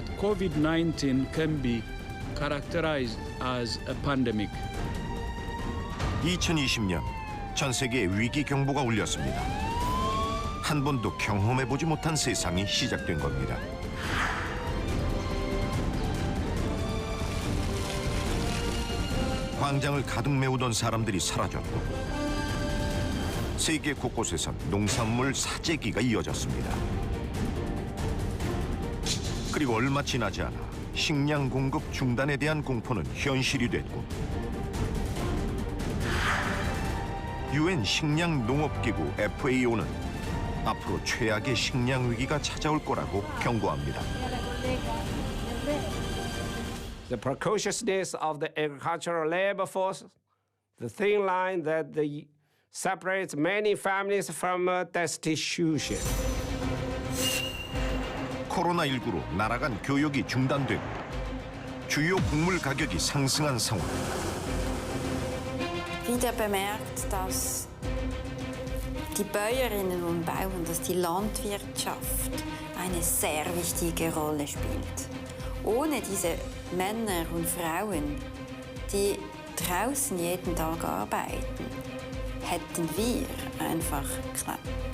that COVID-19 can be characterized as a pandemic. 2020년 전 세계에 위기 경보가 울렸습니다. 한 번도 경험해보지 못한 세상이 시작된 겁니다. 광장을 가득 메우던 사람들이 사라졌고 세계 곳곳에선 농산물 사재기가 이어졌습니다. 그리고 얼마 지나지 않아 식량 공급 중단에 대한 공포는 현실이 됐고 UN 식량농업기구 FAO는 앞으로 최악의 식량 위기가 찾아올 거라고 경고합니다. The precociousness of the agricultural labor force, the thin line that separates many families from destitution. 코로나19로 나라 간 교역이 중단되고 주요 곡물 가격이 상승한 상황. Wieder bemerkt, dass die Bäuerinnen und Bauern, dass die Landwirtschaft eine sehr wichtige Rolle spielt. Ohne diese Männer und Frauen, die draußen jeden Tag arbeiten, hätten wir einfach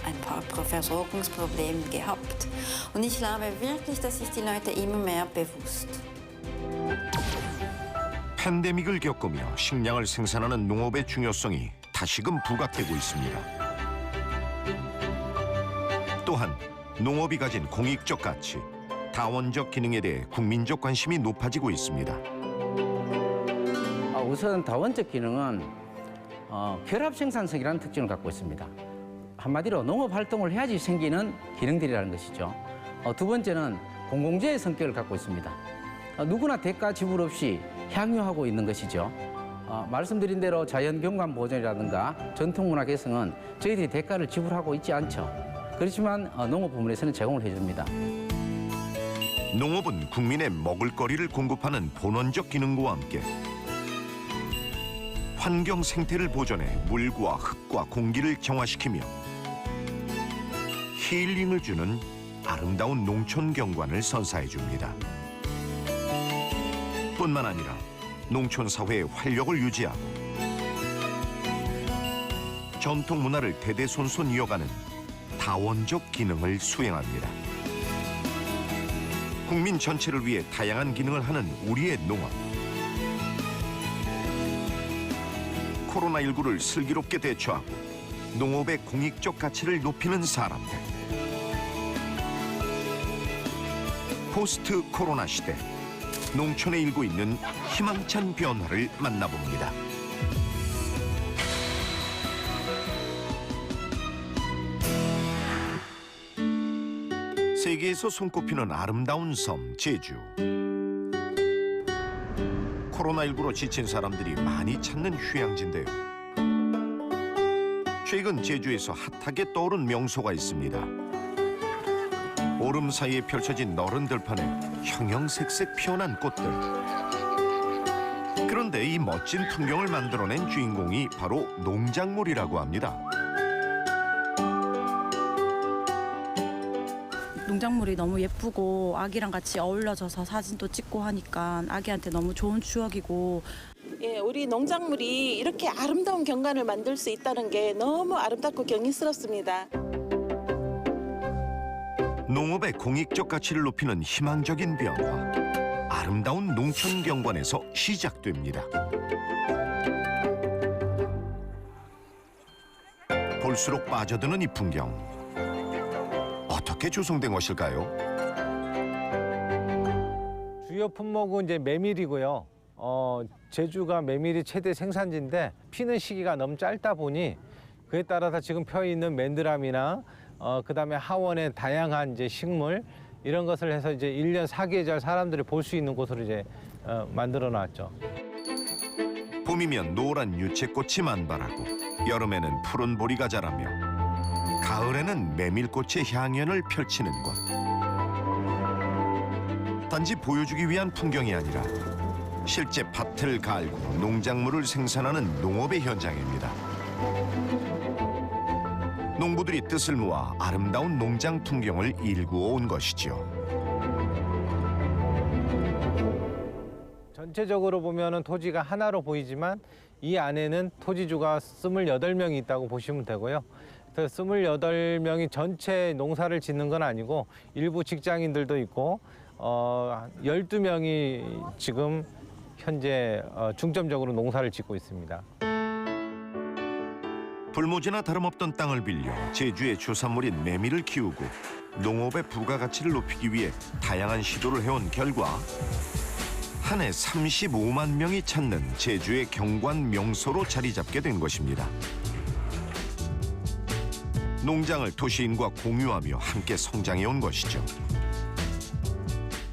ein paar Versorgungsprobleme gehabt. Und ich glaube wirklich, das ist die Leute immer mehr bewusst. 팬데믹을 겪으며 식량을 생산하는 농업의 중요성이 다시금 부각되고 있습니다. 또한 농업이 가진 공익적 가치, 다원적 기능에 대해 국민적 관심이 높아지고 있습니다. 우선 다원적 기능은 결합 생산성이라는 특징을 갖고 있습니다. 한마디로 농업 활동을 해야지 생기는 기능들이라는 것이죠. 두 번째는 공공재의 성격을 갖고 있습니다. 누구나 대가 지불 없이 향유하고 있는 것이죠. 말씀드린 대로 자연 경관 보존이라든가 전통문화 개성은 저희들이 대가를 지불하고 있지 않죠. 그렇지만 농업 부문에서는 제공을 해줍니다. 농업은 국민의 먹을거리를 공급하는 본원적 기능과 함께 환경 생태를 보존해 물과 흙과 공기를 정화시키며 힐링을 주는 아름다운 농촌 경관을 선사해 줍니다. 뿐만 아니라 농촌 사회의 활력을 유지하고 전통 문화를 대대손손 이어가는 다원적 기능을 수행합니다. 국민 전체를 위해 다양한 기능을 하는 우리의 농업. 코로나19를 슬기롭게 대처하고 농업의 공익적 가치를 높이는 사람들. 포스트 코로나 시대, 농촌에 일고 있는 희망찬 변화를 만나봅니다. 세계에서 손꼽히는 아름다운 섬 제주. 코로나19로 지친 사람들이 많이 찾는 휴양지인데요. 최근 제주에서 핫하게 떠오른 명소가 있습니다. 오름 사이에 펼쳐진 너른 들판에 형형색색 피어난 꽃들. 그런데 이 멋진 풍경을 만들어낸 주인공이 바로 농작물이라고 합니다. 농작물이 너무 예쁘고 아기랑 같이 어울려져서 사진도 찍고 하니까 아기한테 너무 좋은 추억이고. 예, 우리 농작물이 이렇게 아름다운 경관을 만들 수 있다는 게 너무 아름답고 경이스럽습니다. 농업의 공익적 가치를 높이는 희망적인 변화. 아름다운 농촌 경관에서 시작됩니다. 볼수록 빠져드는 이 풍경. 어떻게 조성된 것일까요? 주요 품목은 이제 메밀이고요. 제주가 메밀이 최대 생산지인데 피는 시기가 너무 짧다 보니 그에 따라서 지금 펴 있는 맨드람이나 그다음에 하원의 다양한 이제 식물 이런 것을 해서 이제 1년 4계절 사람들이 볼 수 있는 곳으로 이제 만들어 놨죠. 봄이면 노란 유채꽃이 만발하고 여름에는 푸른 보리가 자라며 가을에는 메밀꽃의 향연을 펼치는 곳. 단지 보여주기 위한 풍경이 아니라 실제 밭을 갈고 농작물을 생산하는 농업의 현장입니다. 농부들이 뜻을 모아 아름다운 농장 풍경을 일구어 온 것이죠. 전체적으로 보면은 토지가 하나로 보이지만 이 안에는 토지주가 28명이 있다고 보시면 되고요. 그래서 28명이 전체 농사를 짓는 건 아니고 일부 직장인들도 있고 12명이 지금 현재 중점적으로 농사를 짓고 있습니다. 불모지나 다름없던 땅을 빌려 제주의 주산물인 메밀을 키우고 농업의 부가가치를 높이기 위해 다양한 시도를 해온 결과 한 해 35만 명이 찾는 제주의 경관 명소로 자리 잡게 된 것입니다. 농장을 도시인과 공유하며 함께 성장해온 것이죠.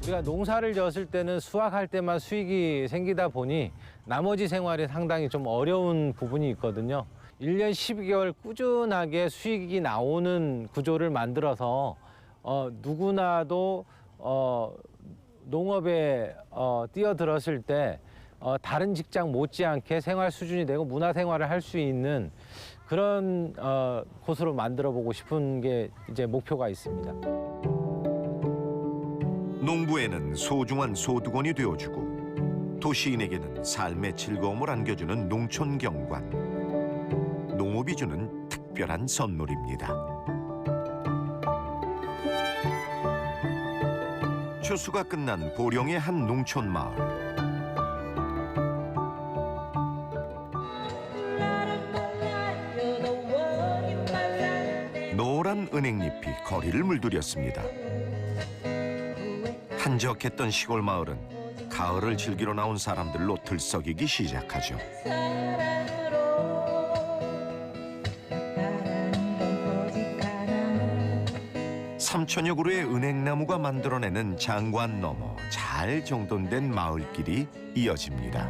우리가 농사를 지었을 때는 수확할 때만 수익이 생기다 보니 나머지 생활이 상당히 좀 어려운 부분이 있거든요. 1년 12개월 꾸준하게 수익이 나오는 구조를 만들어서 누구나도 농업에 뛰어들었을 때 다른 직장 못지않게 생활 수준이 되고 문화생활을 할 수 있는 그런 곳으로 만들어 보고 싶은 게 이제 목표가 있습니다. 농부에는 소중한 소득원이 되어주고 도시인에게는 삶의 즐거움을 안겨주는 농촌 경관. 농업이 주는 특별한 선물입니다. 추수가 끝난 보령의 한 농촌 마을. 노란 은행잎이 거리를 물들였습니다. 한적했던 시골 마을은 가을을 즐기러 나온 사람들로 들썩이기 시작하죠. 3천여 그루의 은행나무가 만들어내는 장관 너머 잘 정돈된 마을길이 이어집니다.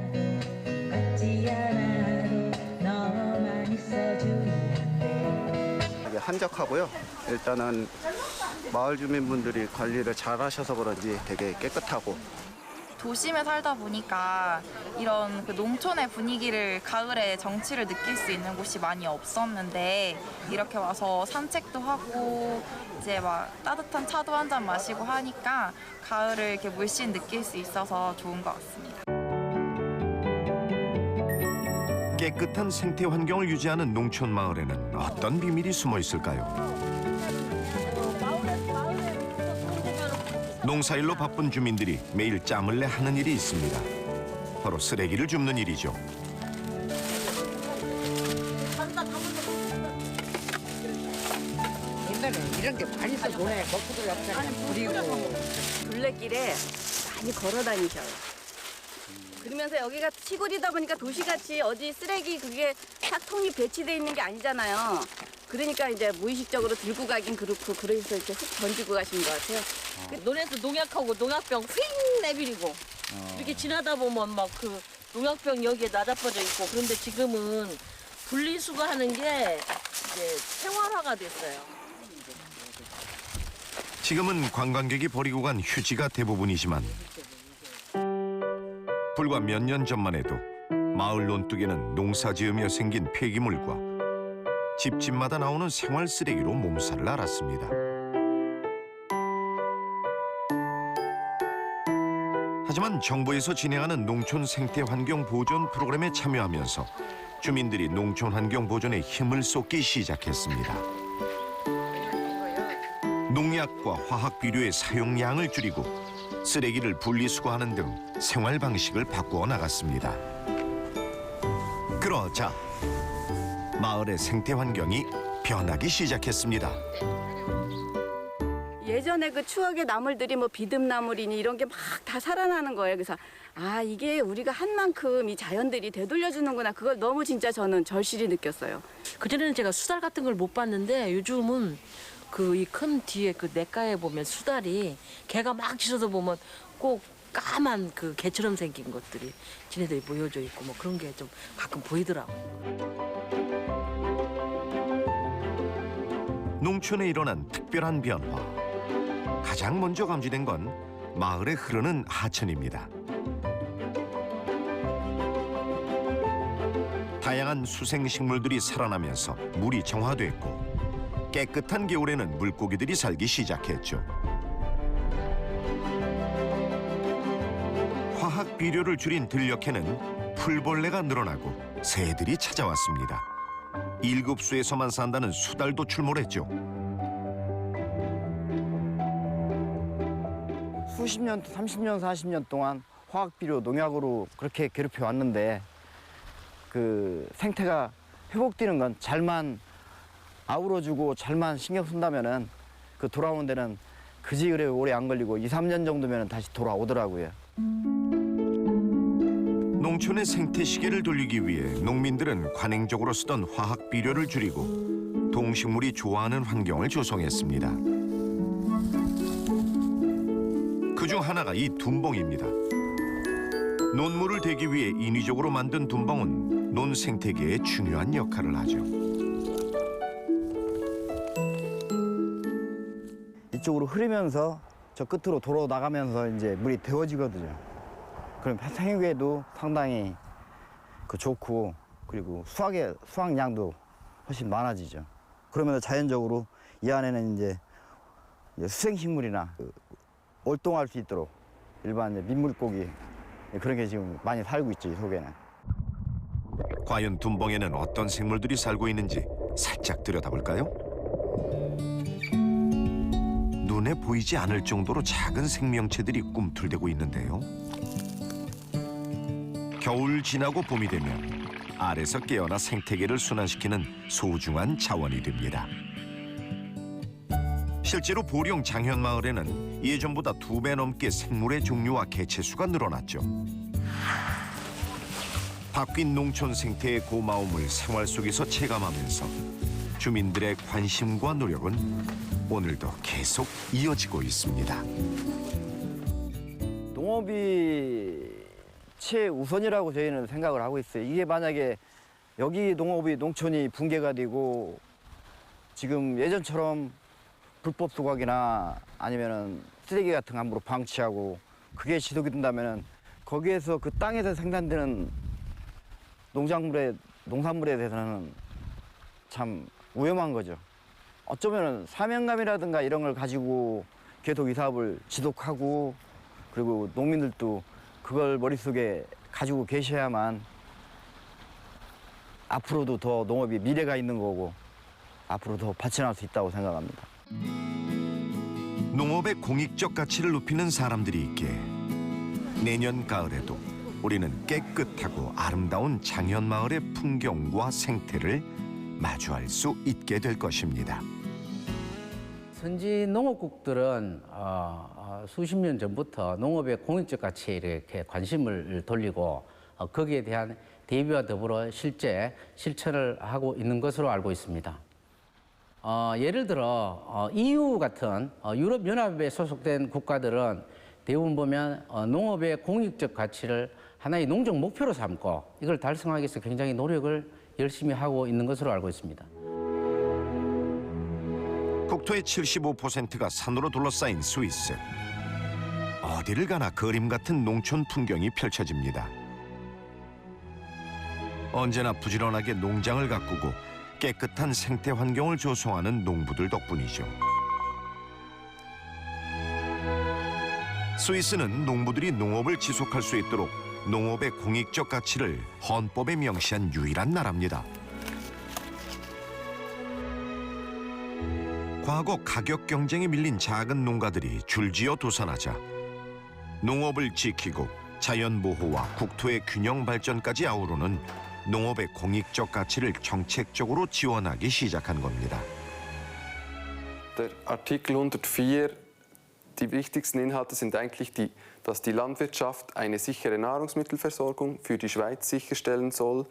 한적하고요. 일단은 마을 주민분들이 관리를 잘 하셔서 그런지 되게 깨끗하고. 도심에 살다 보니까 이런 그 농촌의 분위기를 가을에 정취를 느낄 수 있는 곳이 많이 없었는데 이렇게 와서 산책도 하고 이제 막 따뜻한 차도 한 잔 마시고 하니까 가을을 이렇게 물씬 느낄 수 있어서 좋은 것 같습니다. 깨끗한 생태 환경을 유지하는 농촌 마을에는 어떤 비밀이 숨어 있을까요? 농사일로 바쁜 주민들이 매일 짬을 내 하는 일이 있습니다. 바로 쓰레기를 줍는 일이죠. 옛날에는 이런 게 많이 있어 보내. 먹고들 앞에 그리고 둘레길에 많이 걸어 다니셔요. 그러면서 여기가 시골이다 보니까 도시같이 어디 쓰레기 그게 싹통이 배치돼 있는 게 아니잖아요. 그러니까 이제 무의식적으로 들고 가긴 그렇고 그래서 이렇게 훅 던지고 가신 것 같아요. 논에서 농약하고 농약병 휙 내비리고 이렇게 지나다 보면 막 그 농약병 여기에 나자빠져 있고 그런데 지금은 분리수거하는 게 이제 생활화가 됐어요. 지금은 관광객이 버리고 간 휴지가 대부분이지만 불과 몇 년 전만 해도 마을 논둑에는 농사지으며 생긴 폐기물과 집집마다 나오는 생활 쓰레기로 몸살을 앓았습니다. 하지만 정부에서 진행하는 농촌 생태 환경 보존 프로그램에 참여하면서 주민들이 농촌 환경 보존에 힘을 쏟기 시작했습니다. 농약과 화학 비료의 사용량을 줄이고 쓰레기를 분리수거하는 등 생활 방식을 바꾸어 나갔습니다. 그러자 마을의 생태 환경이 변하기 시작했습니다. 예전에 그 추억의 나물들이 뭐 비듬나물이니 이런 게 막 다 살아나는 거예요. 그래서 아 이게 우리가 한 만큼 이 자연들이 되돌려주는구나. 그걸 너무 진짜 저는 절실히 느꼈어요. 그전에는 제가 수달 같은 걸 못 봤는데 요즘은 그 이 큰 뒤에 그 냇가에 보면 수달이 개가 막 짖어서 보면 꼭 까만 그 개처럼 생긴 것들이 지네들이 모여져 있고 뭐 그런 게 좀 가끔 보이더라고요. 농촌에 일어난 특별한 변화. 가장 먼저 감지된 건 마을에 흐르는 하천입니다. 다양한 수생식물들이 살아나면서 물이 정화됐고 깨끗한 겨울에는 물고기들이 살기 시작했죠. 화학 비료를 줄인 들녘에는 풀벌레가 늘어나고 새들이 찾아왔습니다. 1급수에서만 산다는 수달도 출몰했죠. 수십 년, 30년, 40년 동안 화학 비료, 농약으로 그렇게 괴롭혀 왔는데 그 생태가 회복되는 건 잘만 아우러주고 잘만 신경 쓴다면은 그 돌아오는 데는 그지 그래 오래 안 걸리고 2, 3년 정도면 다시 돌아오더라고요. 농촌의 생태 시계를 돌리기 위해 농민들은 관행적으로 쓰던 화학 비료를 줄이고 동식물이 좋아하는 환경을 조성했습니다. 그중 하나가 이 둔벙입니다. 논물을 대기 위해 인위적으로 만든 둔벙은 논 생태계에 중요한 역할을 하죠. 이쪽으로 흐르면서 저 끝으로 도로 나가면서 이제 물이 데워지거든요. 그럼 생육에도 상당히 좋고 그리고 수확량도 훨씬 많아지죠. 그러면서 자연적으로 이 안에는 이제 수생식물이나 월동할 수 있도록 일반 민물고기 그런 게 지금 많이 살고 있죠, 이 속에는. 과연 둔벙에는 어떤 생물들이 살고 있는지 살짝 들여다볼까요? 눈에 보이지 않을 정도로 작은 생명체들이 꿈틀대고 있는데요. 겨울 지나고 봄이 되면 알에서 깨어나 생태계를 순환시키는 소중한 자원이 됩니다. 실제로 보령 장현마을에는 예전보다 2배 넘게 생물의 종류와 개체수가 늘어났죠. 바뀐 농촌 생태의 고마움을 생활 속에서 체감하면서 주민들의 관심과 노력은 오늘도 계속 이어지고 있습니다. 농업이 최우선이라고 저희는 생각을 하고 있어요. 이게 만약에 여기 농촌이 붕괴가 되고 지금 예전처럼 불법 소각이나 아니면은 쓰레기 같은 거 함부로 방치하고 그게 지속이 된다면은 거기에서 그 땅에서 생산되는 농산물에 대해서는 참 위험한 거죠. 어쩌면은 사명감이라든가 이런 걸 가지고 계속 이 사업을 지속하고 그리고 농민들도 그걸 머릿속에 가지고 계셔야만 앞으로도 더 농업이 미래가 있는 거고 앞으로 더 발전할 수 있다고 생각합니다. 농업의 공익적 가치를 높이는 사람들이 있기에 내년 가을에도 우리는 깨끗하고 아름다운 장현마을의 풍경과 생태를 마주할 수 있게 될 것입니다. 선지 농업국들은 수십 년 전부터 농업의 공익적 가치에 이렇게 관심을 돌리고 거기에 대한 대비와 더불어 실제 실천을 하고 있는 것으로 알고 있습니다. 예를 들어 EU 같은 유럽연합에 소속된 국가들은 대부분 보면 농업의 공익적 가치를 하나의 농적 목표로 삼고 이걸 달성하기 위해서 굉장히 노력을 열심히 하고 있는 것으로 알고 있습니다. 국토의 75%가 산으로 둘러싸인 스위스. 어디를 가나 그림 같은 농촌 풍경이 펼쳐집니다. 언제나 부지런하게 농장을 가꾸고 깨끗한 생태 환경을 조성하는 농부들 덕분이죠. 스위스는 농부들이 농업을 지속할 수 있도록 농업의 공익적 가치를 헌법에 명시한 유일한 나라입니다. 과거 가격 경쟁에 밀린 작은 농가들이 줄지어 도산하자 농업을 지키고 자연 보호와 국토의 균형 발전까지 아우르는 농업의 공익적 가치를 정책적으로 지원하기 시작한 겁니다. Der Artikel 104, die wichtigsten Inhalte sind eigentlich dass die Landwirtschaft eine sichere Nahrungsmittelversorgung für die Schweiz sicherstellen soll,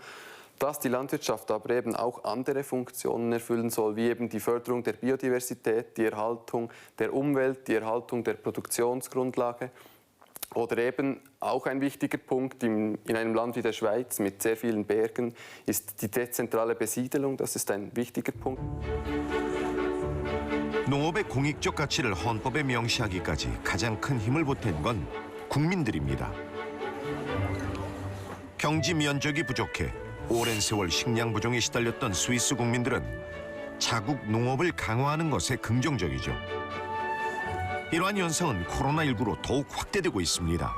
dass die Landwirtschaft aber eben auch andere Funktionen erfüllen soll, wie eben die Förderung der Biodiversität, die Erhaltung der Umwelt, die Erhaltung der Produktionsgrundlage. Oder eben auch ein wichtiger Punkt in einem Land wie der Schweiz mit sehr vielen Bergen ist die dezentrale Besiedelung. Das ist ein wichtiger Punkt. 농업의 공익적 가치를 헌법에 명시하기까지 가장 큰 힘을 보탠 건 국민들입니다. 경지 면적이 부족해 오랜 세월 식량 부종에 시달렸던 스위스 국민들은 자국 농업을 강화하는 것에 긍정적이죠. 이러한 현상은 코로나19로 더욱 확대되고 있습니다.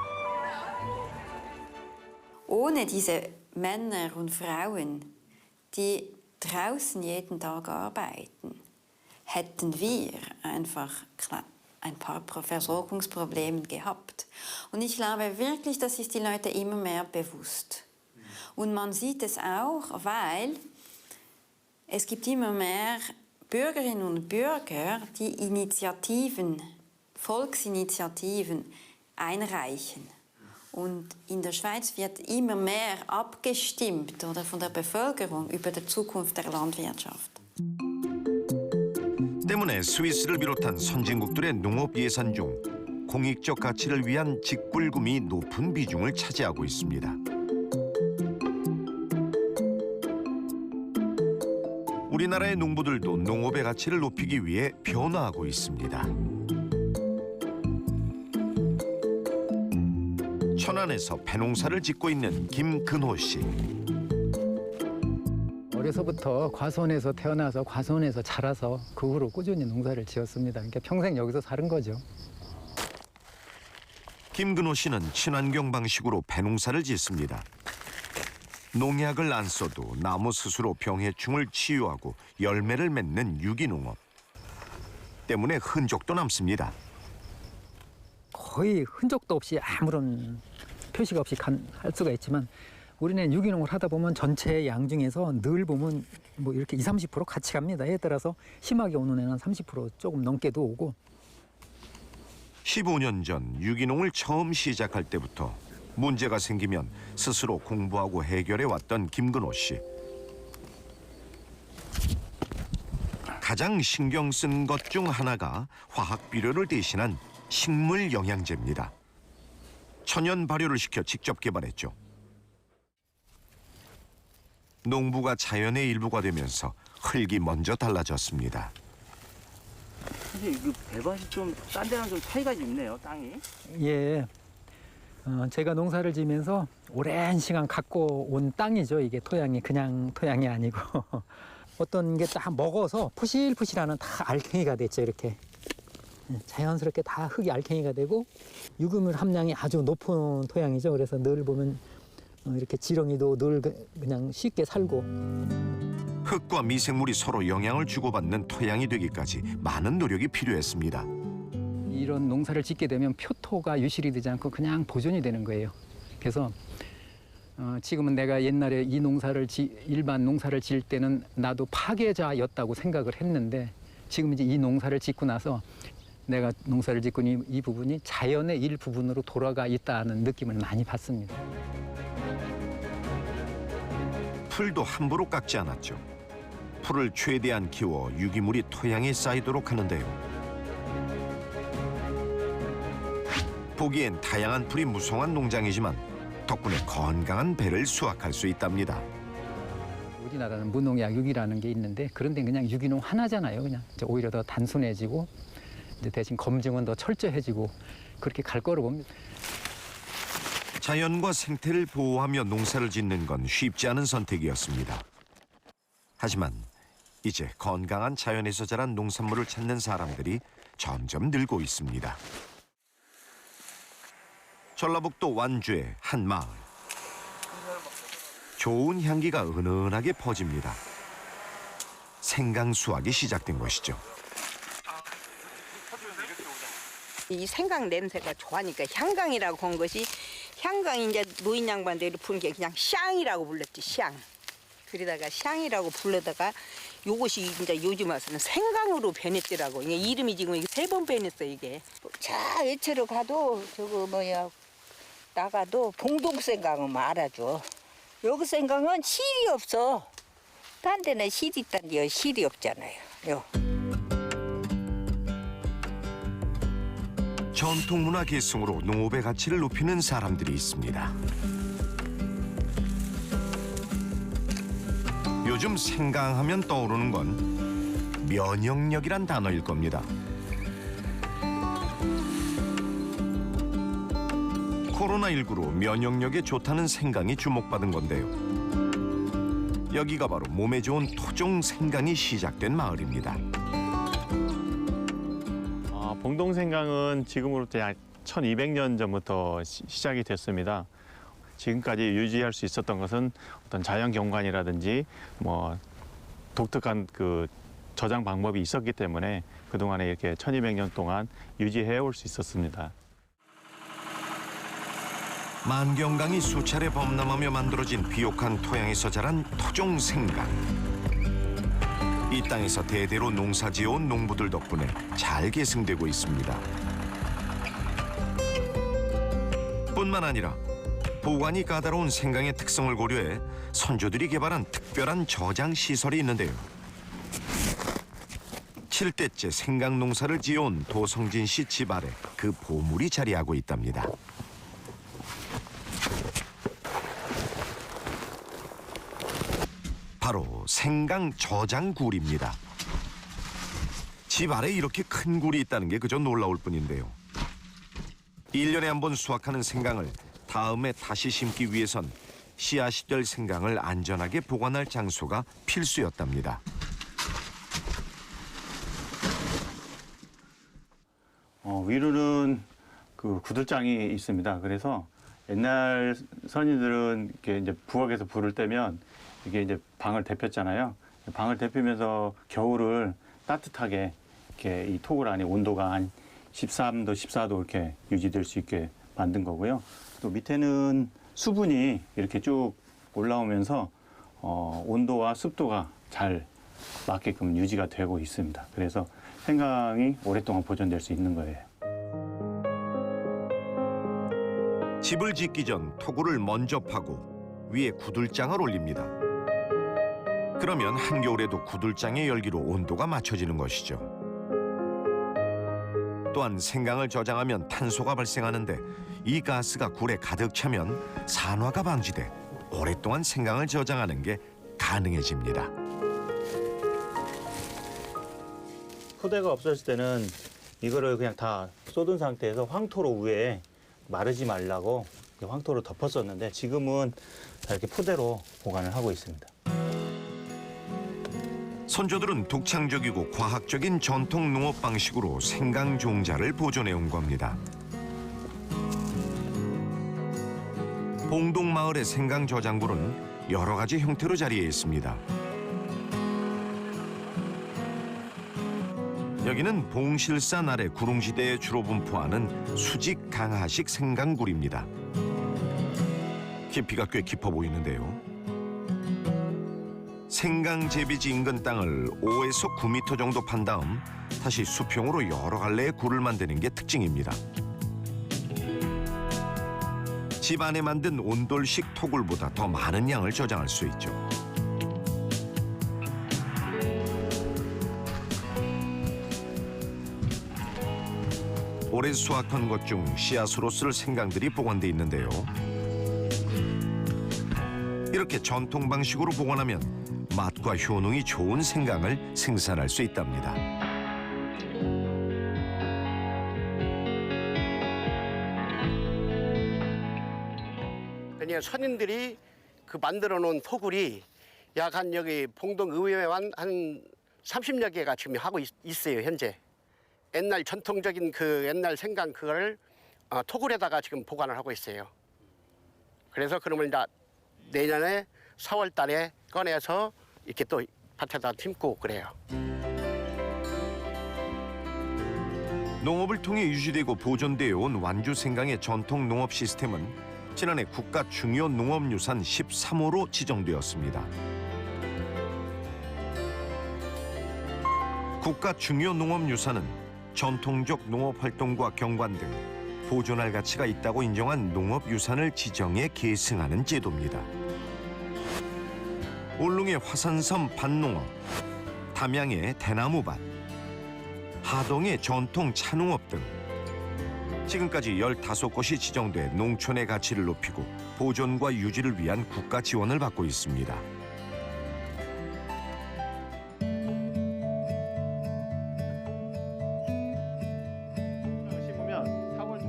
Ohne diese Männer und Frauen, die draußen jeden Tag arbeiten, hätten wir einfach ein paar Versorgungsprobleme gehabt. Und ich glaube wirklich, das ist die Leute immer mehr bewusst. Und man sieht es auch, weil es gibt immer mehr Bürgerinnen und Bürger, die Initiativen, Volksinitiativen einreichen. Und in der Schweiz wird immer mehr abgestimmt oder von der Bevölkerung über die Zukunft der Landwirtschaft. 때문에 스위스를 비롯한 선진국들의 농업 예산 중 공익적 가치를 위한 직불금이 높은 비중을 차지하고 있습니다. 우리나라의 농부들도 농업의 가치를 높이기 위해 변화하고 있습니다. 천안에서 배농사를 짓고 있는 김근호 씨. 어려서부터 과수원에서 태어나서 과수원에서 자라서 그 후로 꾸준히 농사를 지었습니다. 그러니까 평생 여기서 사는 거죠. 김근호 씨는 친환경 방식으로 배농사를 짓습니다. 농약을 안 써도 나무 스스로 병해충을 치유하고 열매를 맺는 유기농업. 때문에 흔적도 남습니다. 거의 흔적도 없이 아무런 표시가 없이 할 수가 있지만 우리는 유기농을 하다 보면 전체 양 중에서 늘 보면 뭐 이렇게 20-30% 같이 갑니다. 해에 따라서 심하게 오는 애는 30% 조금 넘게도 오고. 15년 전 유기농을 처음 시작할 때부터 문제가 생기면 스스로 공부하고 해결해 왔던 김근호 씨. 가장 신경 쓴 것 중 하나가 화학 비료를 대신한 식물 영양제입니다. 천연 발효를 시켜 직접 개발했죠. 농부가 자연의 일부가 되면서 흙이 먼저 달라졌습니다. 사실 그 배밭이 좀 딴 데랑 좀 차이가 있네요, 땅이. 예. 제가 농사를 지면서 오랜 시간 갖고 온 땅이죠. 이게 토양이 그냥 토양이 아니고 어떤 게 딱 먹어서 푸실푸실하는 다 알갱이가 됐죠. 이렇게 자연스럽게 다 흙이 알갱이가 되고 유기물 함량이 아주 높은 토양이죠. 그래서 늘 보면 이렇게 지렁이도 늘 그냥 쉽게 살고. 흙과 미생물이 서로 영향을 주고받는 토양이 되기까지 많은 노력이 필요했습니다. 이런 농사를 짓게 되면 표토가 유실이 되지 않고 그냥 보존이 되는 거예요. 그래서 지금은 내가 옛날에 이 농사를 일반 농사를 지을 때는 나도 파괴자였다고 생각을 했는데 지금 이제 이 농사를 짓고 나서 내가 농사를 짓고 이 부분이 자연의 일부분으로 돌아가 있다는 느낌을 많이 받습니다. 풀도 함부로 깎지 않았죠. 풀을 최대한 키워 유기물이 토양에 쌓이도록 하는데요. 보기엔 다양한 풀이 무성한 농장이지만 덕분에 건강한 배를 수확할 수 있답니다. 우리나라는 무농약 유기라는 게 있는데 그런 데는 그냥 유기농 하나잖아요. 그냥 오히려 더 단순해지고 이제 대신 검증은 더 철저해지고 그렇게 갈 거로 봅니다. 자연과 생태를 보호하며 농사를 짓는 건 쉽지 않은 선택이었습니다. 하지만 이제 건강한 자연에서 자란 농산물을 찾는 사람들이 점점 늘고 있습니다. 전라북도 완주의 한 마을. 좋은 향기가 은은하게 퍼집니다. 생강 수확이 시작된 것이죠. 이 생강 냄새가 좋아하니까 향강이라고 한 것이 향강이 이제 노인 양반들이 부른 게 그냥 샹이라고 불렀지, 샹. 그러다가 샹이라고 불러다가 요것이 이제 요즘 와서는 생강으로 변했더라고. 이게 이름이 지금 3번 변했어, 이게. 자, 애처로 가도 저거 뭐야 나가도 봉동생강은 알아줘. 여기 생강은 실이 없어. 딴 데는 실이 있단데요. 실이 없잖아요. 요. 전통문화 계승으로 농업의 가치를 높이는 사람들이 있습니다. 요즘 생강하면 떠오르는 건 면역력이란 단어일 겁니다. 코로나19로 면역력에 좋다는 생강이 주목받은 건데요. 여기가 바로 몸에 좋은 토종 생강이 시작된 마을입니다. 봉동생강은 지금으로부터 약 1200년 전부터 시작이 됐습니다. 지금까지 유지할 수 있었던 것은 어떤 자연 경관이라든지 뭐 독특한 그 저장 방법이 있었기 때문에 그동안에 이렇게 1200년 동안 유지해 올 수 있었습니다. 만경강이 수차례 범람하며 만들어진 비옥한 토양에서 자란 토종 생강. 이 땅에서 대대로 농사지어온 농부들 덕분에 잘 계승되고 있습니다. 뿐만 아니라 보관이 까다로운 생강의 특성을 고려해 선조들이 개발한 특별한 저장 시설이 있는데요. 7대째 생강 농사를 지어온 도성진 씨 집 아래 그 보물이 자리하고 있답니다. 바로 생강 저장굴입니다. 집 아래 이렇게 큰 굴이 있다는 게 그저 놀라울 뿐인데요. 1년에 한 번 수확하는 생강을 다음에 다시 심기 위해선 씨앗이 될 생강을 안전하게 보관할 장소가 필수였답니다. 위로는 그 구들장이 있습니다. 그래서 옛날 선인들은 이렇게 이제 부엌에서 불을 떼면 이게 이제 방을 데폈잖아요. 방을 데피면서 겨울을 따뜻하게 이렇게 이 토굴 안에 온도가 한 13도, 14도 이렇게 유지될 수 있게 만든 거고요. 또 밑에는 수분이 이렇게 쭉 올라오면서 온도와 습도가 잘 맞게끔 유지가 되고 있습니다. 그래서 생강이 오랫동안 보존될 수 있는 거예요. 집을 짓기 전 토굴을 먼저 파고 위에 구들장을 올립니다. 그러면 한겨울에도 구들장의 열기로 온도가 맞춰지는 것이죠. 또한 생강을 저장하면 탄소가 발생하는데 이 가스가 굴에 가득 차면 산화가 방지돼 오랫동안 생강을 저장하는 게 가능해집니다. 포대가 없었을 때는 이거를 그냥 다 쏟은 상태에서 황토로 위에 마르지 말라고 황토로 덮었었는데 지금은 다 이렇게 포대로 보관을 하고 있습니다. 선조들은 독창적이고 과학적인 전통 농업 방식으로 생강 종자를 보존해온 겁니다. 봉동마을의 생강 저장굴은 여러 가지 형태로 자리해 있습니다. 여기는 봉실산 아래 구릉시대에 주로 분포하는 수직 강하식 생강굴입니다. 깊이가 꽤 깊어 보이는데요. 생강 재배지 인근 땅을 5에서 9m 정도 판 다음 다시 수평으로 여러 갈래의 굴을 만드는 게 특징입니다. 집 안에 만든 온돌식 토굴보다 더 많은 양을 저장할 수 있죠. 올해 수확한 것 중 씨앗으로 쓸 생강들이 보관돼 있는데요. 이렇게 전통 방식으로 보관하면 맛과 효능이 좋은 생강을 생산할 수 있답니다. 그냥 선인들이 그 만들어 놓은 토굴이 약 한 여기 봉동 의회만 한 30여 개가 지금 하고 있어요, 현재. 옛날 전통적인 그 옛날 생강 그거를 토굴에다가 지금 보관을 하고 있어요. 그래서 그러면 이제 내년에 4월 달에 꺼내서 이렇게 또 밭에다 심고 그래요. 농업을 통해 유지되고 보존되어 온 완주 생강의 전통 농업 시스템은 지난해 국가 중요 농업유산 13호로 지정되었습니다. 국가 중요 농업유산은 전통적 농업활동과 경관 등 보존할 가치가 있다고 인정한 농업유산을 지정해 계승하는 제도입니다. 울릉의 화산섬 밭농업, 담양의 대나무밭, 하동의 전통 차농업 등 지금까지 15곳이 지정돼 농촌의 가치를 높이고 보존과 유지를 위한 국가 지원을 받고 있습니다.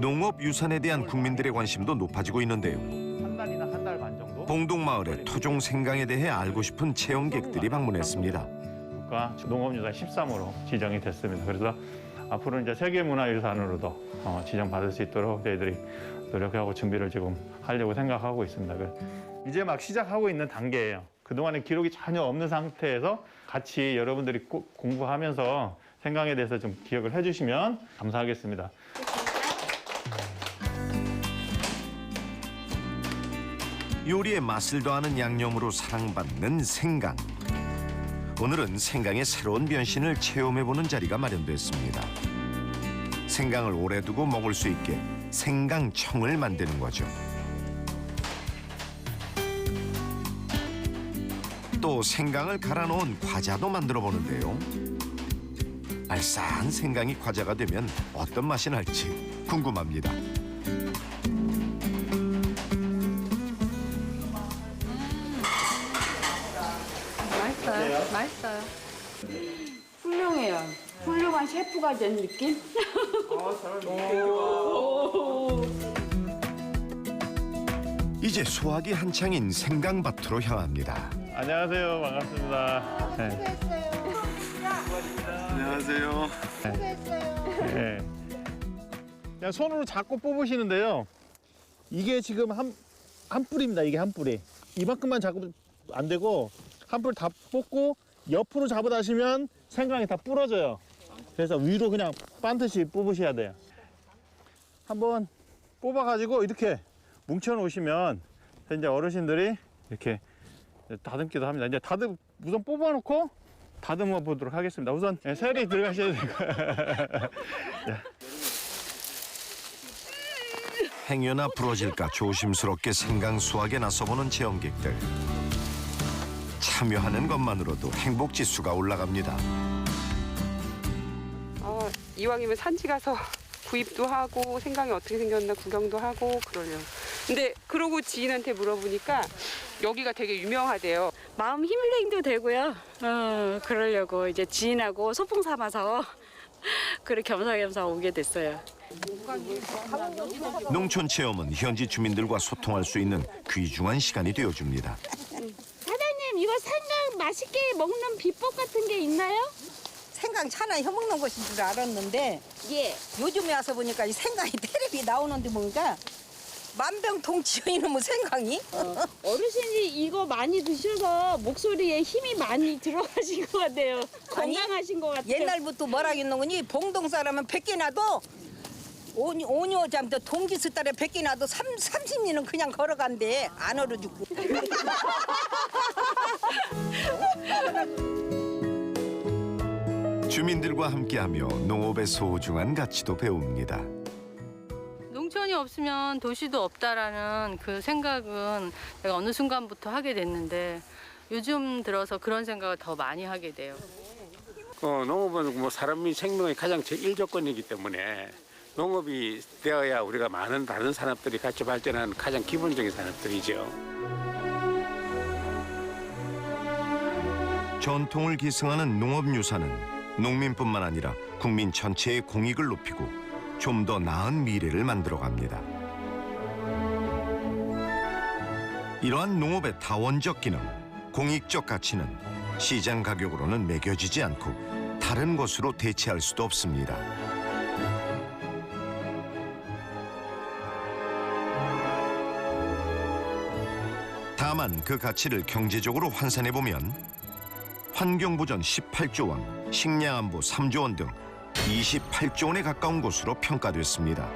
농업유산에 대한 국민들의 관심도 높아지고 있는데요. 봉동마을의 토종 생강에 대해 알고 싶은 체험객들이 방문했습니다. 국가 농업유산 13호로 지정이 됐습니다. 그래서 앞으로 이제 세계문화유산으로도 지정받을 수 있도록 저희들이 노력하고 준비를 지금 하려고 생각하고 있습니다. 이제 막 시작하고 있는 단계예요. 그동안에 기록이 전혀 없는 상태에서 같이 여러분들이 꼭 공부하면서 생강에 대해서 좀 기억을 해주시면 감사하겠습니다. 요리에 맛을 더하는 양념으로 사랑받는 생강. 오늘은 생강의 새로운 변신을 체험해보는 자리가 마련됐습니다. 생강을 오래 두고 먹을 수 있게 생강청을 만드는 거죠. 또 생강을 갈아 놓은 과자도 만들어 보는데요. 알싸한 생강이 과자가 되면 어떤 맛이 날지 궁금합니다. 맛있어요. 맛있어요. 훌륭해요. 훌륭한 셰프가 된 느낌? 이제 수확이 한창인 생강밭으로 향합니다. 안녕하세요. 반갑습니다. 네. 안녕하세요. 네. 그냥 손으로 잡고 뽑으시는데요. 이게 지금 한 뿌리입니다. 이게 한 뿌리. 이만큼만 잡으면 안 되고 한 뿌리 다 뽑고 옆으로 잡아다시면 생강이 다 부러져요. 그래서 위로 그냥 반듯이 뽑으셔야 돼요. 한번 뽑아가지고 이렇게 뭉쳐놓으시면 이제 어르신들이 이렇게 다듬기도 합니다. 이제 우선 뽑아놓고 다듬어 보도록 하겠습니다. 우선 셀이 들어가셔야 되고. 행여나 부러질까 조심스럽게 생강 수확에 나서보는 체험객들. 참여하는 것만으로도 행복 지수가 올라갑니다. 이왕이면 산지 가서 구입도 하고 생강이 어떻게 생겼나 구경도 하고 그러려고. 근데 그러고 지인한테 물어보니까 여기가 되게 유명하대요. 마음 힐링도 되고요. 그러려고 이제 지인하고 소풍 삼아서 그렇게 겸사겸사 오게 됐어요. 농촌 체험은 현지 주민들과 소통할 수 있는 귀중한 시간이 되어줍니다. 사장님, 이거 생강 맛있게 먹는 비법 같은 게 있나요? 생강 차나 혀먹는 것인 줄 알았는데 요즘에 와서 보니까 이 생강이 텔레비 나오는데 뭔가 만병통치여 이놈의 생강이. 어르신이 이거 많이 드셔서 목소리에 힘이 많이 들어가신 것 같아요. 건강하신 것 같아요. 옛날부터 뭐라 했는 거니 봉동 사람은 100개 나도 오녀 잠도 동기스 딸에 100개 나도 30년은 그냥 걸어간대. 안 얼어 죽고. 주민들과 함께하며 농업의 소중한 가치도 배웁니다. 농촌이 없으면 도시도 없다라는 그 생각은 내가 어느 순간부터 하게 됐는데 요즘 들어서 그런 생각을 더 많이 하게 돼요. 농업은 뭐 사람의 생명의 가장 제1조건이기 때문에 농업이 되어야 우리가 많은 다른 산업들이 같이 발전하는 가장 기본적인 산업들이죠. 전통을 기승하는 농업유산은 농민뿐만 아니라 국민 전체의 공익을 높이고 좀 더 나은 미래를 만들어갑니다. 이러한 농업의 다원적 기능, 공익적 가치는 시장 가격으로는 매겨지지 않고 다른 것으로 대체할 수도 없습니다. 다만 그 가치를 경제적으로 환산해보면 환경보전 18조 원, 식량안보 3조 원 등 28조 원에 가까운 것으로 평가됐습니다.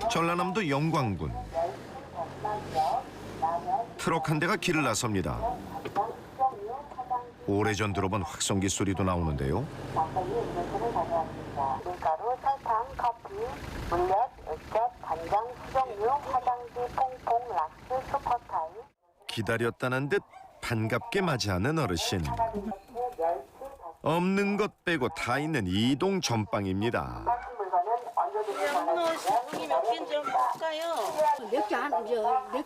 전라남도 영광군. 트럭 한 대가 길을 나섭니다. 오래전 들어본 확성기 소리도 나오는데요. 밀가루, 설탕, 커피, 물엿, 액젓, 간장, 수정유, 화장지, 퐁퐁, 락스, 슈퍼타임. 기다렸다는 듯 반갑게 맞이하는 어르신. 없는 것 빼고 다 있는 이동 전방입니다. 맥주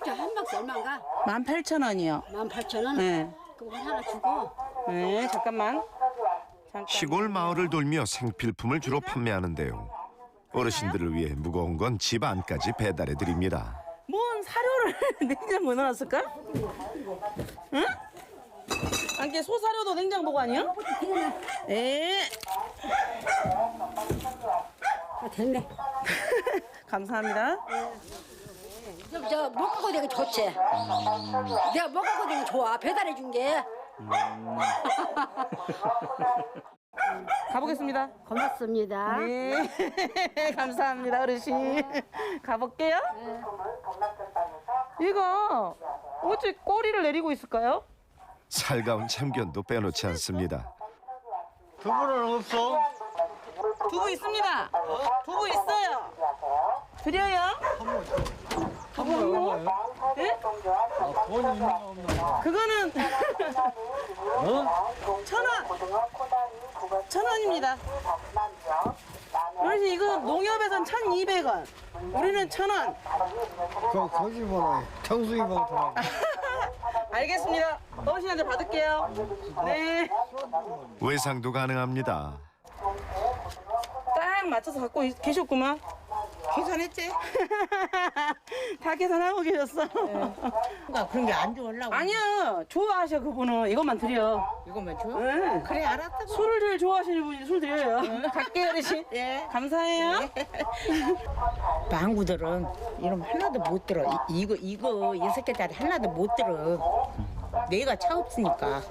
한 박스 얼마인가? 18,000원이요. 18,000원? 네. 그거 하나 주고. 네, 잠깐만. 시골 마을을 돌며 생필품을 주로 판매하는데요. 어르신들을 위해 무거운 건 집 안까지 배달해 드립니다. 뭔 사료를 이거를 냉장고에 넣어놨을까? 응? 안게 소사료도 냉장고가 아니야? 에. 됐네. 감사합니다. 저 먹고 되게 좋지. 내가 먹고 되게 좋아. 배달해 준 게. 가보겠습니다. 고맙습니다. 네. 감사합니다, 어르신. 가볼게요. 이거 어째 꼬리를 내리고 있을까요? 살가운 참견도 빼놓지 않습니다. 두부는 없어? 두부 있습니다. 두부 있어요. 드려요? 두부 없나? 예? 그거는 1,000원. 1,000원입니다. 어르신 이거 농협에선 1,200원. 우리는 1,000원. 그 거기 뭐라 청수기 먹더라. 알겠습니다. 어르신한테 받을게요. 네. 외상도 가능합니다. 딱 맞춰서 갖고 계셨구만. 계산했지? 다 계산하고 계셨어. 그런 게 안 좋으려고. 아니요. 좋아하셔, 그분은. 이것만 드려. 이것만 줘? 응. 그래, 알았다. 술을 제일 좋아하시는 분이 술 드려요. 갈게요, 어르신. 예. 감사해요. 방구들은 이름 하나도 못 들어. 이거 6개짜리 하나도 못 들어. 내가 차 없으니까.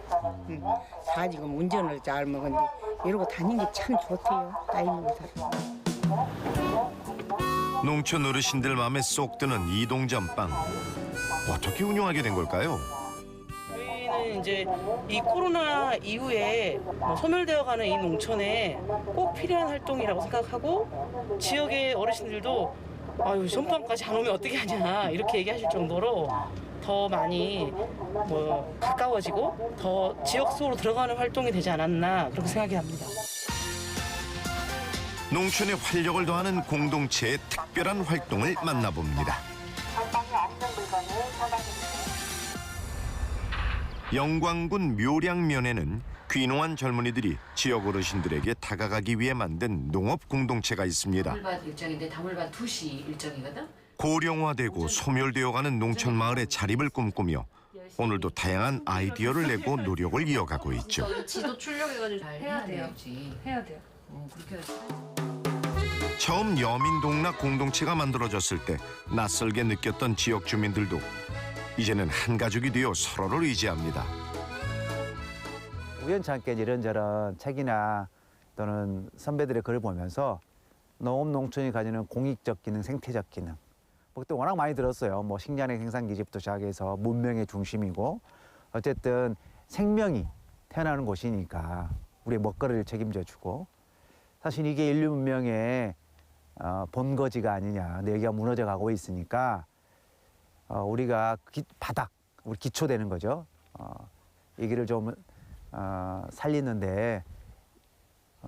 다 지금 운전을 잘 먹었는데 이러고 다니는 게 참 좋대요. 나이 먹은 사람. 농촌 어르신들 마음에 쏙 드는 이동전빵. 어떻게 운영하게 된 걸까요? 저희는 이제 이 코로나 이후에 소멸되어가는 이 농촌에 꼭 필요한 활동이라고 생각하고 지역의 어르신들도 아유 전빵까지 안 오면 어떻게 하냐 이렇게 얘기하실 정도로 더 많이 가까워지고 더 지역 속으로 들어가는 활동이 되지 않았나 그렇게 생각이 합니다. 농촌에 활력을 더하는 공동체의 특별한 활동을 만나봅니다. 영광군 묘량면에는 귀농한 젊은이들이 지역 어르신들에게 다가가기 위해 만든 농업 공동체가 있습니다. 다물밭 일정인데 다물밭 2시 일정이거든? 고령화되고 소멸되어가는 농촌 마을의 자립을 꿈꾸며 오늘도 다양한 아이디어를 내고 노력을 이어가고 있죠. 지도 출력해가지고 잘 해야 돼요. 해야 돼요. 그렇게 해야지. 처음 여민동락 공동체가 만들어졌을 때 낯설게 느꼈던 지역 주민들도 이제는 한 가족이 되어 서로를 의지합니다. 우연찮게 이런저런 책이나 또는 선배들의 글을 보면서 농업 농촌이 가지는 공익적 기능, 생태적 기능 그때 워낙 많이 들었어요. 뭐 식량의 생산 기집부터 시작해서 문명의 중심이고 어쨌든 생명이 태어나는 곳이니까 우리의 먹거리를 책임져 주고 사실 이게 인류 문명의 본거지가 아니냐. 내기가 무너져 가고 있으니까 우리가 바닥, 우리 기초되는 거죠. 이 길을 좀 살리는데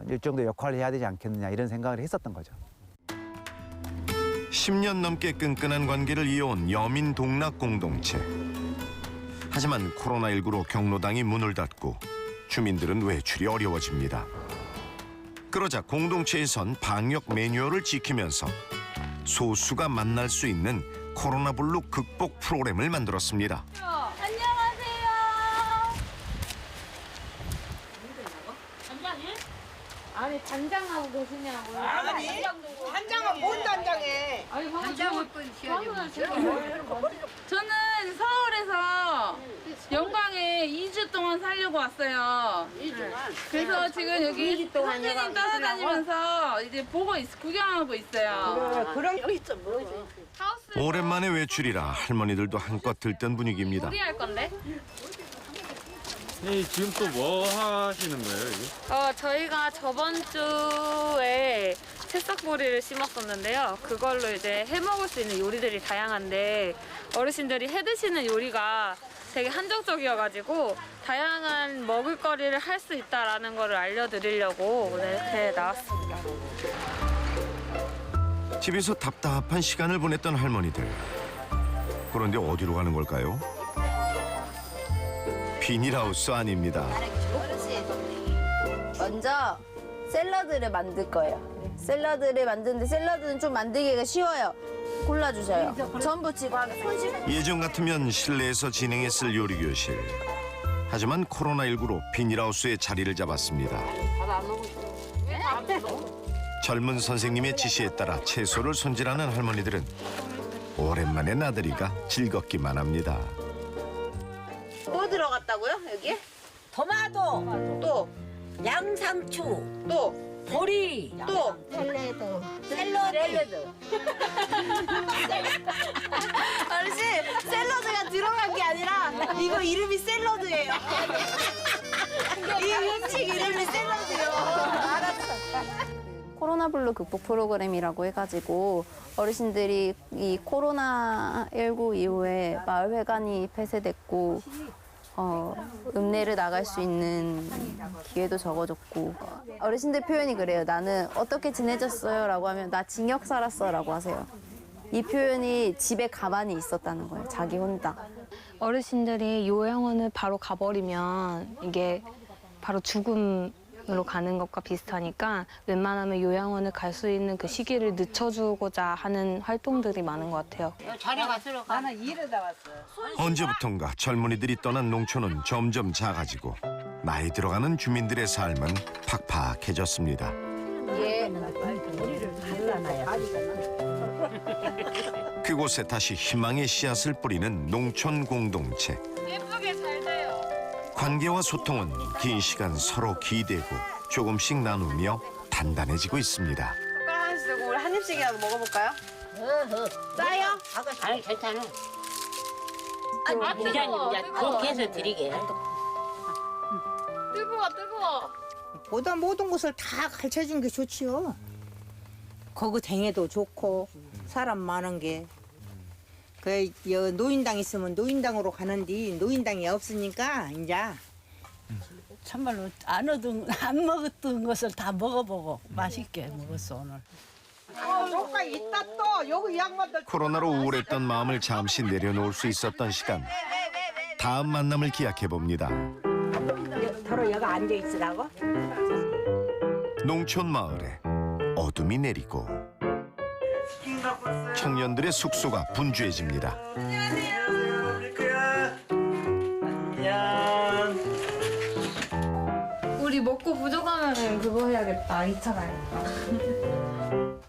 일정도 역할을 해야 되지 않겠느냐 이런 생각을 했었던 거죠. 10년 넘게 끈끈한 관계를 이어온 여민동락 공동체. 하지만 코로나19로 경로당이 문을 닫고 주민들은 외출이 어려워집니다. 그러자 공동체에선 방역 매뉴얼을 지키면서 소수가 만날 수 있는 코로나 블루 극복 프로그램을 만들었습니다. 안녕하세요. 단장님? 아니 단장하고 계시냐고요? 아니 단장은 뭔 단장해? 아니 단장을 저는 서울에서 영광에 2주 동안 살려고 왔어요. 2주 동안? 그래서 지금 여기 선생님 따라다니면서 이제 구경하고 있어요. 그런 게 있어 뭐지? 오랜만에 외출이라 할머니들도 한껏 들뜬 분위기입니다. 요리할 건데? 지금 또 뭐 하시는 거예요? 여기? 저희가 저번 주에 새싹보리를 심었었는데요. 그걸로 이제 해 먹을 수 있는 요리들이 다양한데 어르신들이 해 드시는 요리가 되게 한정적이어가지고 다양한 먹을거리를 할 수 있다라는 거를 알려드리려고 오늘 이렇게 나왔습니다. 집에서 답답한 시간을 보냈던 할머니들. 그런데 어디로 가는 걸까요? 비닐하우스 아닙니다. 먼저 샐러드를 만들 거예요. 샐러드를 만드는데 샐러드는 좀 만들기가 쉬워요. 골라주셔요. 전 부치고 손 씻고. 예전 같으면 실내에서 진행했을 요리교실. 하지만 코로나19로 비닐하우스에 자리를 잡았습니다. 젊은 선생님의 지시에 따라 채소를 손질하는 할머니들은 오랜만에 나들이가 즐겁기만 합니다. 뭐 들어갔다고요, 여기에? 토마토. 또? 양상추. 또? 보리. 또? 샐러드. 어르신, 샐러드가 들어간 게 아니라 이거 이름이 샐러드예요. 이 음식 이름이 샐러드예요. 알았어. 코로나블루 극복 프로그램이라고 해가지고 어르신들이 이 코로나19 이후에 마을회관이 폐쇄됐고 읍내를 나갈 수 있는 기회도 적어졌고 어르신들 표현이 그래요. 나는 어떻게 지내졌어요? 라고 하면 나 징역 살았어 라고 하세요. 이 표현이 집에 가만히 있었다는 거예요. 자기 혼자. 어르신들이 요양원을 바로 가버리면 이게 바로 죽음으로 가는 것과 비슷하니까 웬만하면 요양원을 갈 수 있는 그 시기를 늦춰주고자 하는 활동들이 많은 것 같아요. 자리 가서 나는 일하다 왔어. 언제부턴가 젊은이들이 떠난 농촌은 점점 작아지고 나이 들어가는 주민들의 삶은 팍팍해졌습니다. 예. 머리를 갈라놔요. 그곳에 다시 희망의 씨앗을 뿌리는 농촌 공동체. 예쁘게 잘 돼요. 관계와 소통은 긴 시간 서로 기대고 조금씩 나누며 단단해지고 있습니다. 숟가락 하나씩 들고 우리 한 입씩이라도 먹어볼까요? 짜요? 아니 괜찮아. 뜨거워. 그렇게 해서 드리게. 뜨거워. 보다 모든 것을 다 가르쳐준 게 좋지요. 거기 댕에도 좋고 사람 많은 게. 그 노인당 있으면 노인당으로 가는데 노인당이 없으니까 이제 참말로 안 먹었던 것을 다 먹어보고 맛있게 먹었어 오늘. 조카 이따 또 여기 양반들. 코로나로 우울했던 마음을 잠시 내려놓을 수 있었던 시간. 다음 만남을 기약해 봅니다. 바로 여기 앉아 있으라고? 농촌 마을에 어둠이 내리고 청년들의 숙소가 분주해집니다. 우리 먹고 부족하면 그거 해야겠다. 2차 가야겠다.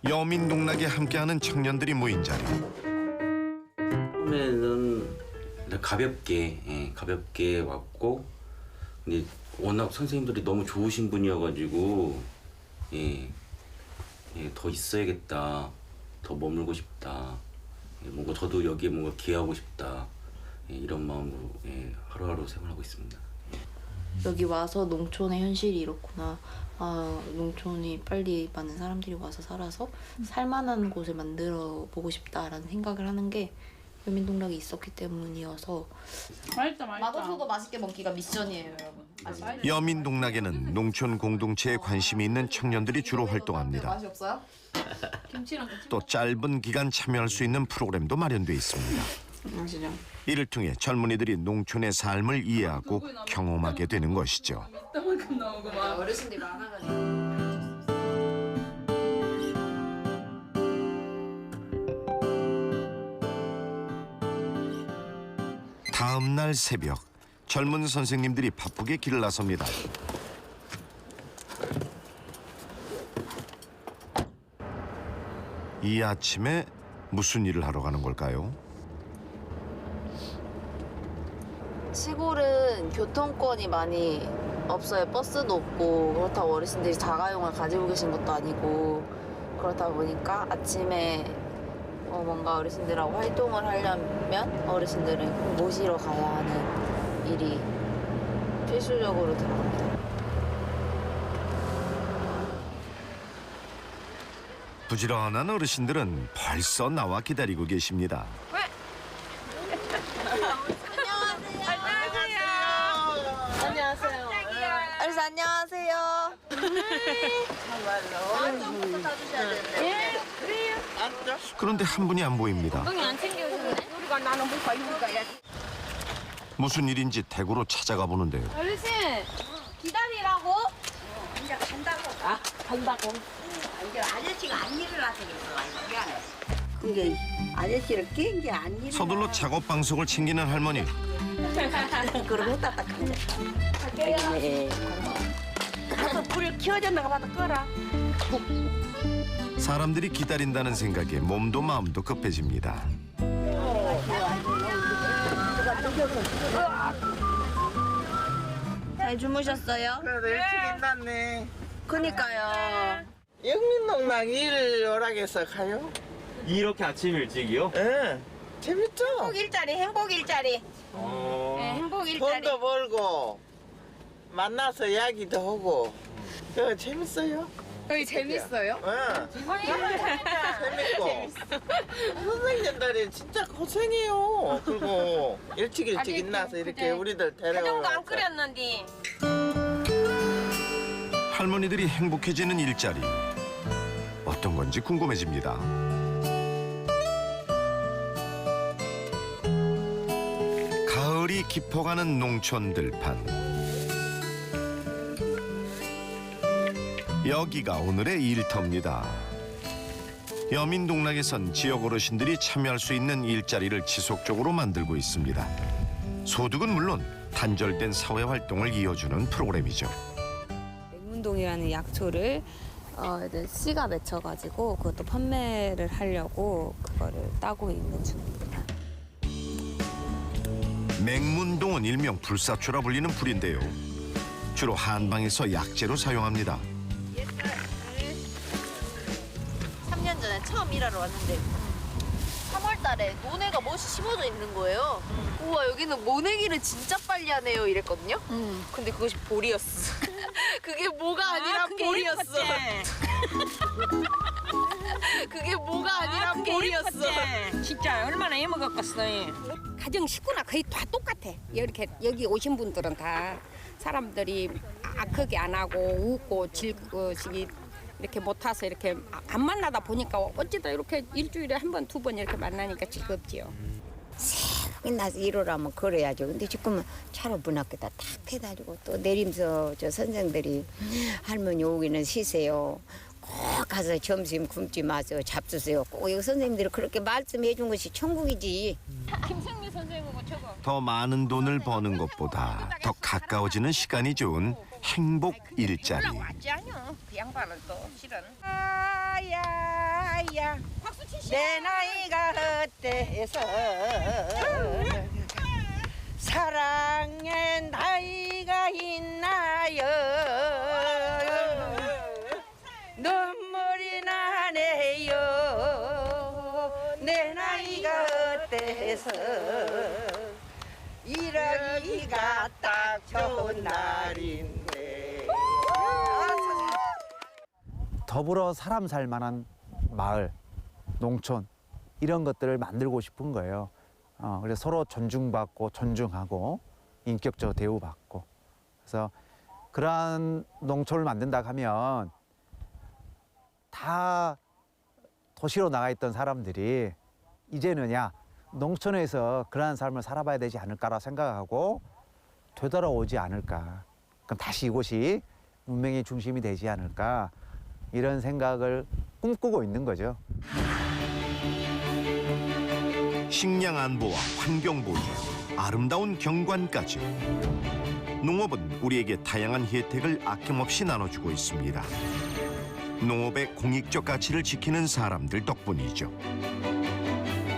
여민동락에 함께하는 청년들이 모인 자리. 처음에는 가볍게 왔고 근데 워낙 선생님들이 너무 좋으신 분이어가지고 더 있어야겠다. 더 머물고 싶다. 뭔가 저도 여기에 뭔가 기여하고 싶다. 이런 마음으로 하루하루 생활하고 있습니다. 여기 와서 농촌의 현실이 이렇구나. 아, 농촌이 빨리 많은 사람들이 와서 살아서 살만한 곳을 만들어 보고 싶다라는 생각을 하는 게 여민동락이 있었기 때문이어서 맛있다. 맛없어도 맛있게 먹기가 미션이에요, 여러분. 여민동락에는 농촌 공동체에 관심이 있는 청년들이 주로 활동합니다. 맛이 없어요? 또 짧은 기간 참여할 수 있는 프로그램도 마련돼 있습니다. 아시죠? 이를 통해 젊은이들이 농촌의 삶을 이해하고 경험하게 되는 것이죠. 이따만큼 나오고 막 어르신들이 많아가지고. 다음 날 새벽, 젊은 선생님들이 바쁘게 길을 나섭니다. 이 아침에 무슨 일을 하러 가는 걸까요? 시골은 교통권이 많이 없어요. 버스도 없고 그렇다고 어르신들이 자가용을 가지고 계신 것도 아니고 그렇다 보니까 아침에 뭔가 어르신들하고 활동을 하려면 어르신들을 꼭 모시러 가야 하는 일이 필수적으로 들어갑니다. 부지런한 어르신들은 벌써 나와 기다리고 계십니다. 안녕하세요. 어르신 안녕하세요. 정말로. 예, 그래요. 그런데 한 분이 안 보입니다. 똥이 안 챙겨오셨네. 우리가 나는 뭐가 이거야. 무슨 일인지 대구로 찾아가 보는데요. 어르신 기다리라고? 이제 간다고. 간다고. 이제 아저씨가 안 일어나서 그랬어. 미안해. 그게 아저씨를 깬 게 아니라. 서둘러 작업 방석을 챙기는 할머니. 그러고 따뜻한데. 네. 가서 불을 켜졌나 봐도 꺼라. 사람들이 기다린다는 생각에 몸도 마음도 급해집니다. 잘 주무셨어요? 그래도 일찍 일났네. 그니까요. 영민농락 일 오락해서 가요? 이렇게 아침 일찍이요? 예. 재밌죠? 행복 일자리, 행복 일자리. 네, 행복 일자리. 돈도 벌고 만나서 이야기도 하고 그거 재밌어요. 여기 재밌어요? 재밌고 선생님들이 진짜 고생해요. 그리고 일찍 일나서 이렇게 우리들 데려오고 안 끓였는데. 할머니들이 행복해지는 일자리. 어떤 건지 궁금해집니다. 가을이 깊어가는 농촌 들판. 여기가 오늘의 일터입니다. 여민동락에선 지역 어르신들이 참여할 수 있는 일자리를 지속적으로 만들고 있습니다. 소득은 물론 단절된 사회 활동을 이어주는 프로그램이죠. 백문동이라는 약초를 이제 씨가 맺혀가지고 그것도 판매를 하려고 그거를 따고 있는 중입니다. 맹문동은 일명 불사초라 불리는 불인데요. 주로 한방에서 약재로 사용합니다. 3년 전에 처음 일하러 왔는데 3월 달에 모네가 멋이 심어져 있는 거예요. 우와, 여기는 모내기를 진짜 빨리 하네요 이랬거든요. 근데 그것이 볼이었어. 그게 뭐가 아니라 볼이었어. 그게 뭐가 아니라 볼이었어. 진짜 얼마나 애먹었겠어요. 가정 식구나 거의 다 똑같아. 이렇게 여기 오신 분들은 다 사람들이 악하게 안 하고 웃고 즐거우시기 이렇게 못 와서 이렇게 안 만나다 보니까 어찌다 이렇게 일주일에 한 번, 두 번 이렇게 만나니까 즐겁지요. 새벽에 나서 일하라면 그래야죠. 근데 지금은 차로 문 앞에다 탁 대가지고 또 내리면서 저 선생들이 할머니 오기는 쉬세요. 꼭 가서 점심 굶지 마세요. 잡수세요. 꼭 여기 선생님들이 그렇게 말씀해 준 것이 천국이지. 김성미 선생님하고 저거. 더 많은 돈을 버는 것보다 더 가까워지는 시간이 좋은 행복 일자리. 왔지 않요? 그 양반은 또 실은. 아야 내 나이가 어때서 사랑의 나이가 있나요? 눈물이 나네요. 내 나이가 어때서 일하기가 딱 좋은 날인데. 더불어 사람 살 만한 마을, 농촌 이런 것들을 만들고 싶은 거예요. 그래서 서로 존중받고 존중하고 인격적으로 대우받고. 그래서 그러한 농촌을 만든다 하면 다 도시로 나가 있던 사람들이 이제는 농촌에서 그러한 삶을 살아봐야 되지 않을까라 생각하고 되돌아오지 않을까. 그럼 다시 이곳이 문명의 중심이 되지 않을까. 이런 생각을 꿈꾸고 있는 거죠. 식량 안보와 환경 보존, 아름다운 경관까지. 농업은 우리에게 다양한 혜택을 아낌없이 나눠주고 있습니다. 농업의 공익적 가치를 지키는 사람들 덕분이죠.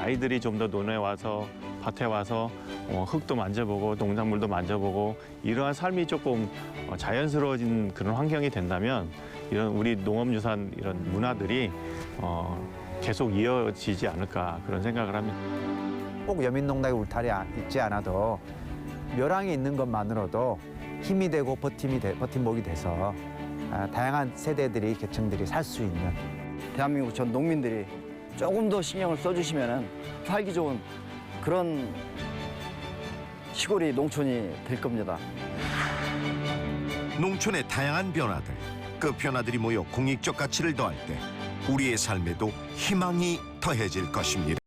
아이들이 좀 더 논에 와서 밭에 와서 흙도 만져보고 농작물도 만져보고 이러한 삶이 조금 자연스러워진 그런 환경이 된다면 이런 우리 농업유산 이런 문화들이 계속 이어지지 않을까 그런 생각을 합니다. 꼭 여민농락의 울타리 있지 않아도 묘랑이 있는 것만으로도 힘이 되고 버팀목이 돼서 다양한 세대들이 계층들이 살 수 있는 대한민국 전 농민들이 조금 더 신경을 써주시면 살기 좋은 그런 시골이 농촌이 될 겁니다. 농촌의 다양한 변화들, 그 변화들이 모여 공익적 가치를 더할 때 우리의 삶에도 희망이 더해질 것입니다.